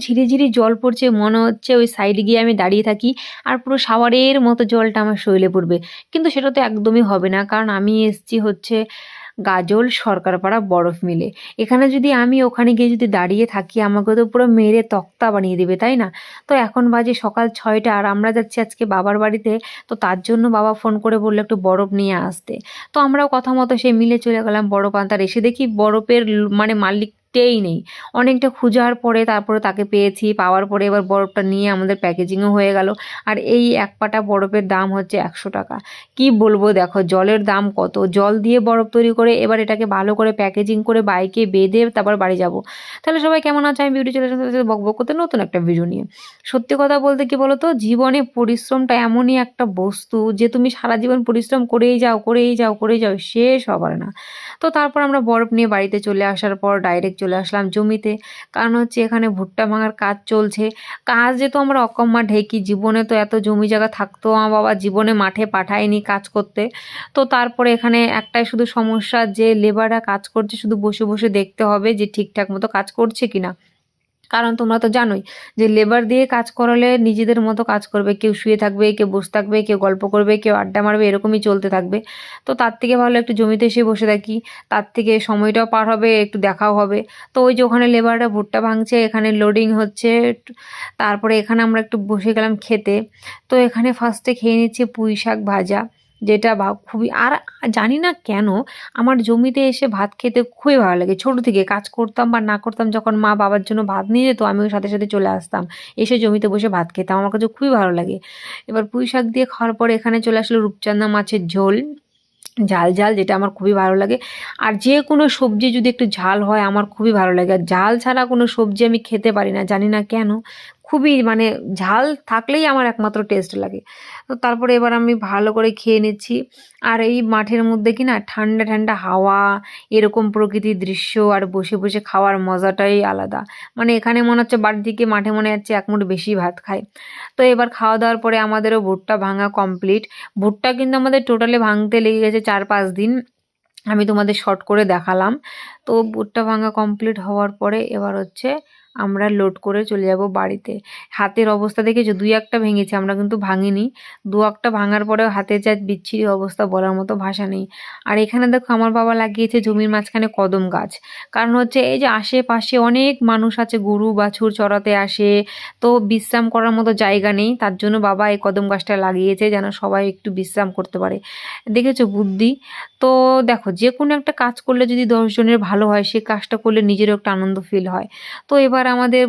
ঝিরিঝিরি জল পড়ছে, মনে হচ্ছে ওই সাইডে গিয়ে আমি দাঁড়িয়ে থাকি আর পুরো শাওয়ারের মতো জলটা আমার শরীরে পড়বে। কিন্তু সেটা তো একদমই হবে না, কারণ আমি এসছি হচ্ছে গাজল সরকারপাড়া বরফ মিলে। এখানে যদি আমি ওখানে গিয়ে যদি দাঁড়িয়ে থাকি, আমাকে তো পুরো মেরে তক্তা বানিয়ে দেবে, তাই না? তো এখন বাজে সকাল ৬টা আর আমরা যাচ্ছি আজকে বাবার বাড়িতে। তো তার জন্য বাবা ফোন করে বললো একটু বরফ নিয়ে আসতে। তো আমরাও কথা মতো সেই মিলে চলে গেলাম বরফ আনতে। আর এসে দেখি বরফের মানে মালিকটাই নেই। অনেকটা খোঁজার পরে তারপরে তাকে পেয়েছি, পাওয়ার পরে এবার বরফটা নিয়ে আমাদের প্যাকেজিংও হয়ে গেল। আর এই এক পাটা বরফের দাম হচ্ছে ১০০ টাকা। কি বলবো, দেখো জলের দাম কত, জল দিয়ে বরফ তৈরি করে এবার এটাকে ভালো করে প্যাকেজিং করে বাইকে বেঁধে তারপর বাড়ি যাব। তাহলে সবাই কেমন আছে, আমি বিউটি চ্যানেলের সাথে বকবক করতে নতুন একটা ভিডিও নিয়ে। সত্যি কথা বলতে কি বলো তো, জীবনে পরিশ্রমটা এমনই একটা বস্তু যে তুমি সারা জীবন পরিশ্রম করেই যাও করেই যাও করেই যাও, শেষ হবার না। তো তারপর আমরা বরফ নিয়ে বাড়িতে চলে আসার পর ডাইরেক্ট চলে আসলাম জমিতে। কারণ হচ্ছে এখানে ভুট্টা ভাঙার কাজ চলছে। কাজ যেহেতু আমরা অকম্মা ঢেকি, জীবনে তো এত জমি জায়গা থাকতো আমার বাবা জীবনে মাঠে পাঠায়নি কাজ করতে। তো তারপরে এখানে একটাই শুধু সমস্যা, যে লেবাররা কাজ করছে শুধু বসে বসে দেখতে হবে যে ঠিকঠাক মতো কাজ করছে কিনা। কারণ তোমরা তো জানোই যে লেবার দিয়ে কাজ করালে নিজেদের মতো কাজ করবে, কেউ শুয়ে থাকবে, কেউ বসে থাকবে, কেউ গল্প করবে, কেউ আড্ডা মারবে, এরকমই চলতে থাকবে। তো তার থেকে ভালো একটু জমিতে এসে বসে থাকি, তার থেকে সময়টাও পার হবে, একটু দেখাও হবে। তো ওই যে ওখানে লেবাররা ভুট্টা ভাঙছে, এখানে লোডিং হচ্ছে। তারপরে এখানে আমরা একটু বসে গেলাম খেতে। তো এখানে ফার্স্টে খেয়ে নিচ্ছি পুঁই শাক ভাজা, যেটা খুবই, আর জানি না কেন আমার জমিতে এসে ভাত খেতে খুবই ভালো লাগে। ছোট থেকে কাজ করতাম বা না করতাম, যখন মা বাবার জন্য ভাত নিয়ে যেত আমিও সাথে সাথে চলে আসতাম, এসে জমিতে বসে ভাত খেতাম, আমার কাছে খুবই ভালো লাগে। এবার পুঁই শাক দিয়ে খাওয়ার পরে এখানে চলে আসলো রূপচাঁদা মাছের ঝোল, ঝাল ঝাল, যেটা আমার খুবই ভালো লাগে। আর যে কোনো সবজি যদি একটু ঝাল হয় আমার খুবই ভালো লাগে, আর ঝাল ছাড়া কোনো সবজি আমি খেতে পারি না, জানি না কেন। খুবই মানে ঝাল থাকলেই আমার একমাত্র টেস্ট লাগে। তো তারপরে এবার আমি ভালো করে খেয়ে নিচ্ছি। আর এই মাঠের মধ্যে কি না ঠান্ডা ঠান্ডা হাওয়া, এরকম প্রকৃতির দৃশ্য আর বসে বসে খাওয়ার মজাটাই আলাদা। মানে এখানে মনে হচ্ছে বাড়ির দিকে মাঠে মনে হচ্ছে এক মুঠ বেশি ভাত খায়। তো এবার খাওয়া দাওয়ার পরে আমাদেরও ভুট্টা ভাঙা কমপ্লিট। ভুট্টা কিন্তু আমাদের টোটালে ভাঙতে লেগে গেছে ৪-৫ দিন, আমি তোমাদের শর্ট করে দেখালাম। তো ভুট্টা ভাঙা কমপ্লিট হওয়ার পরে এবার হচ্ছে আমরা লোড করে চলে যাব বাড়িতে। হাতের অবস্থা দেখেছো, ২-১টা ভেঙেছি, আমরা কিন্তু ভাঙিনি। ২-১টা ভাঙার পরেও হাতের যা বিচ্ছিরি অবস্থা, বলার মতো ভাষা নেই। আর এখানে দেখো আমার বাবা লাগিয়েছে জমির মাঝখানে কদম গাছ। কারণ হচ্ছে এই যে আশেপাশে অনেক মানুষ আছে, গরু বাছুর চড়াতে আসে, তো বিশ্রাম করার মতো জায়গা নেই, তার জন্য বাবা এই কদম গাছটা লাগিয়েছে যেন সবাই একটু বিশ্রাম করতে পারে। দেখেছো বুদ্ধি। তো দেখো যে কোনো একটা কাজ করলে যদি ১০ জনের ভালো হয়, সে কাজটা করলে নিজেরও একটা আনন্দ ফিল হয়। তো এবার আমাদের